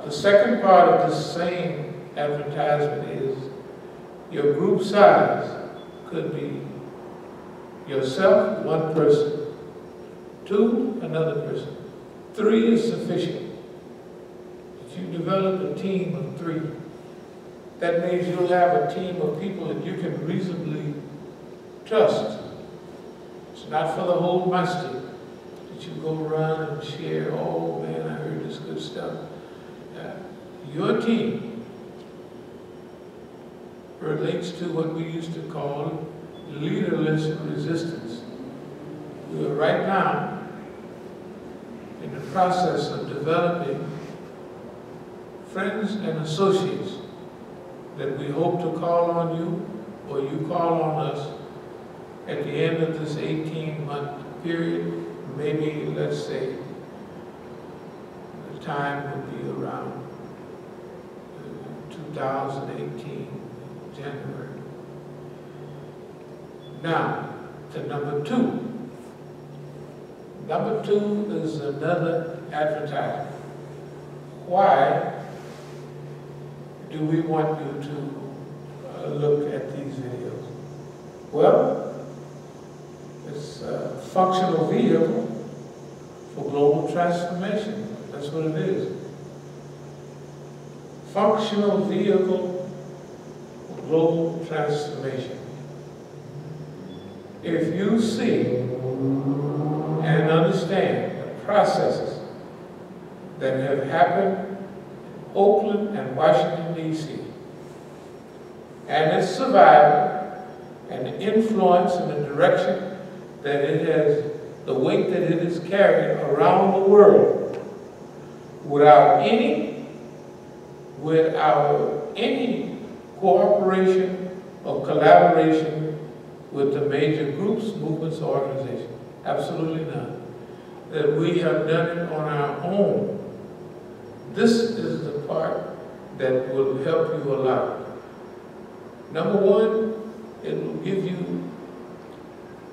The second part of this same advertisement is your group size could be yourself, one person, two, another person, three is sufficient. If you develop a team of three, that means you'll have a team of people that you can reasonably trust. It's not for the whole masjid that you go around and share, oh man, I heard this good stuff. Your team relates to what we used to call leaderless resistance. We are right now in the process of developing friends and associates that we hope to call on you or you call on us at the end of this 18-month period. Maybe, let's say, the time would be around 2018, January. Now, to number two. Number two is another advertisement. Why do we want you to look at these videos? Well, it's a functional vehicle for global transformation. That's what it is. Functional vehicle for global transformation. If you see and understand the processes that have happened in Oakland and Washington, D.C., and its survival and the influence and the direction that it has, the weight that it has carried around the world, without any cooperation or collaboration with the major groups, movements, or organizations. Absolutely none. That we have done it on our own. This is the part that will help you a lot. Number one, it will give you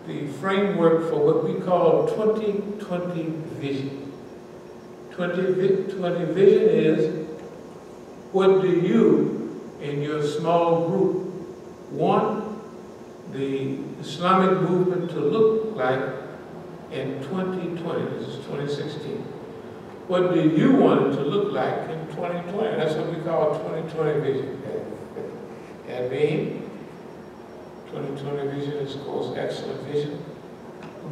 the framework for what we call 2020 vision. 2020 vision is, what do you in your small group want the Islamic movement to look like in 2020? This is 2016. What do you want it to look like in 2020? That's what we call 2020 vision. And me, 2020 vision is, of course, excellent vision.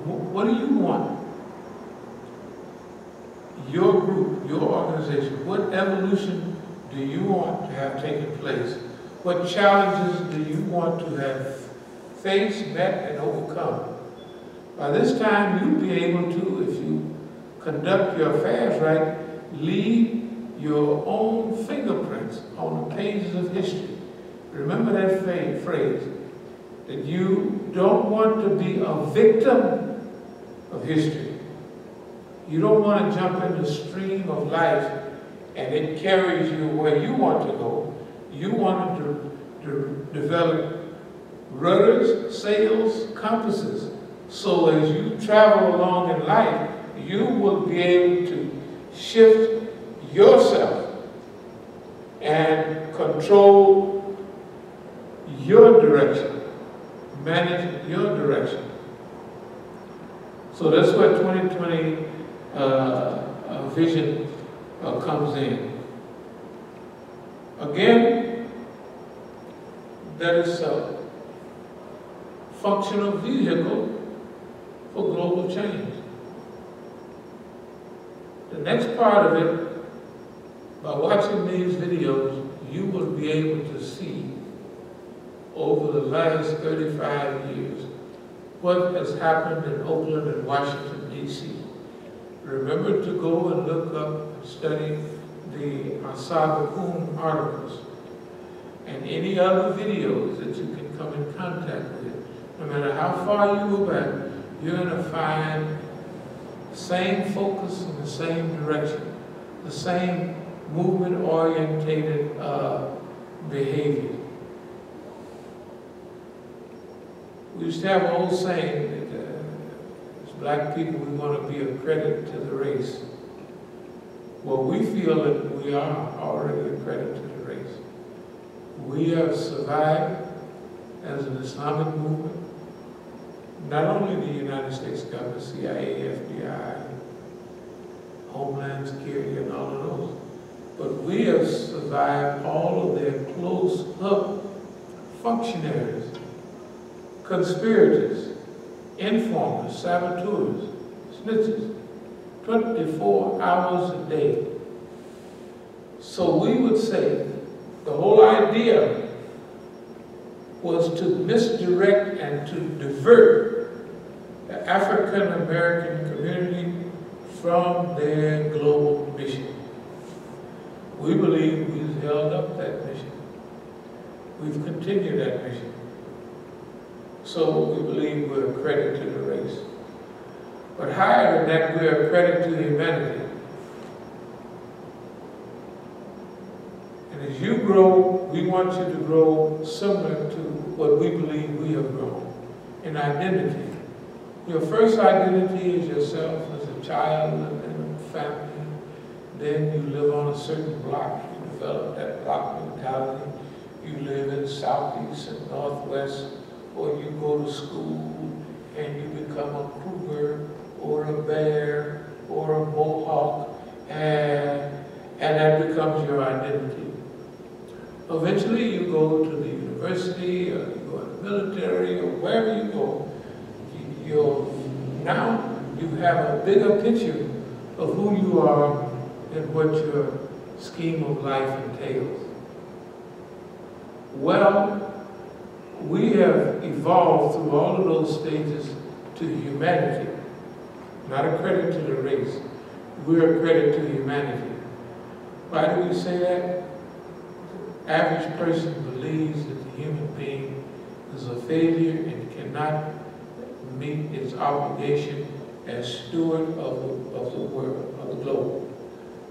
What do you want? Your group, your organization, what evolution do you want to have taken place? What challenges do you want to have faced, met, and overcome? By this time, you'll be able to, if you conduct your affairs right, leave your own fingerprints on the pages of history. Remember that phrase, that you don't want to be a victim of history. You don't want to jump in the stream of life and it carries you where you want to go. You want to develop rudders, sails, compasses, so as you travel along in life, you will be able to shift yourself and control your direction, manage your direction. So that's where 2020 vision comes in. Again, that is a functional vehicle for global change. The next part of it, by watching these videos, you will be able to see over the last 35 years what has happened in Oakland and Washington, D.C. Remember to go and look up and study the As-Sabiqun articles and any other videos that you can come in contact with. No matter how far you go back, you're going to find the same focus in the same direction, the same movement-orientated behavior. We used to have an old saying that as black people, we want to be a credit to the race. Well, we feel that we are already a credit to the race. We have survived as an Islamic movement. Not only the United States government, CIA, FBI, Homeland Security, and all of those, but we have survived all of their close-up functionaries, conspirators, informers, saboteurs, snitches, 24 hours a day. So we would say the whole idea was to misdirect and to divert the African American community from their global mission. We believe we've held up that mission. We've continued that mission. So we believe we're a credit to the race. But higher than that, we're a credit to humanity. And as you grow, we want you to grow similar to what we believe we have grown in identity. Your first identity is yourself as a child and a family. Then you live on a certain block. You develop that block mentality. You live in Southeast and Northwest, or you go to school and you become a Kruger or a Bear or a Mohawk, and that becomes your identity. Eventually you go to the university, or you go to the military, or wherever you go, now you have a bigger picture of who you are and what your scheme of life entails. Well, we have evolved through all of those stages to humanity. Not a credit to the race. We're a credit to humanity. Why do we say that? The average person believes that the human being is a failure and cannot meet its obligation as steward of the world, of the globe.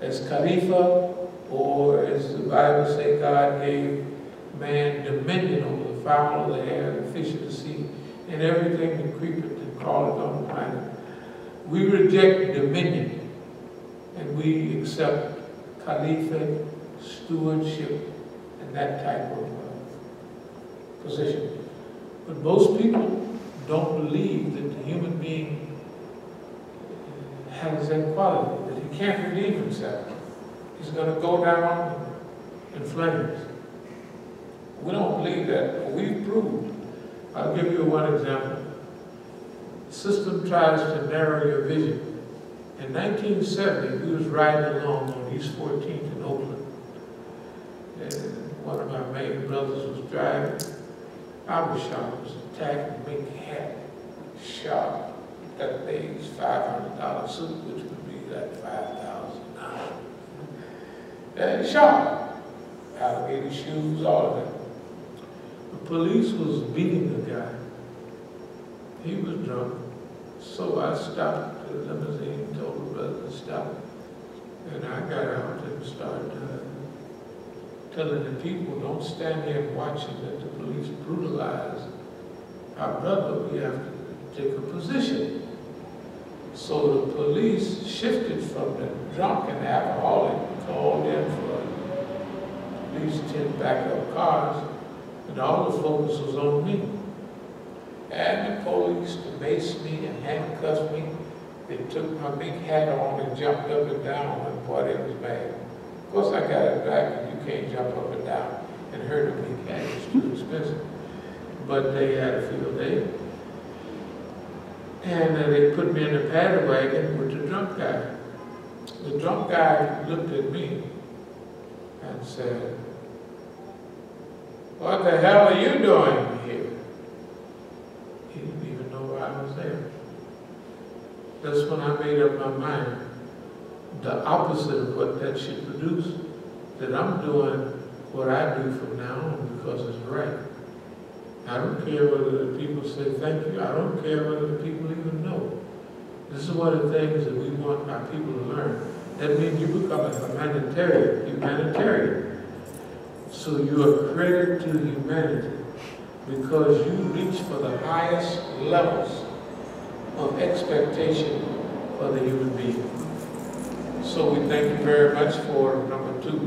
As Khalifa, or as the Bible says, God gave man dominion over the fowl of the air, the fish of the sea, and everything that creepeth and crawleth on the planet. We reject dominion, and we accept caliphate, stewardship, and that type of position. But most people don't believe that the human being has that quality, that he can't redeem himself. He's going to go down in flames. We don't believe that, but we've proved. I'll give you one example. The system tries to narrow your vision. In 1970, we was riding along on East 14th in Oakland. And one of my main brothers was driving. I was shot, was attacked, big hat, shot. That day's $500 suit, which would be like $5,000 now. And shot. Alligator shoes, all of that. The police was beating the guy. He was drunk. So I stopped the limousine, told the brother to stop. And I got out and started telling the people, don't stand here watching that the police brutalize our brother. We have to take a position. So the police shifted from the drunk and alcoholic, called in for at least 10 backup cars, and all the focus was on me. And the police maced me and handcuffed me. They took my big hat on and jumped up and down, and boy, they was mad. Of course, I got it back, and you can't jump up and down and hurt a big hat. It's too expensive. But they had a field day. And they put me in the paddy wagon with the drunk guy. The drunk guy looked at me and said, "What the hell are you doing here?" He didn't even know why I was there. That's when I made up my mind, the opposite of what that should produce, that I'm doing what I do from now on because it's right. I don't care whether the people say thank you. I don't care whether the people even know. This is one of the things that we want our people to learn. That means you become a humanitarian. So you're a credit to humanity because you reach for the highest levels of expectation for the human being. So we thank you very much for number 2.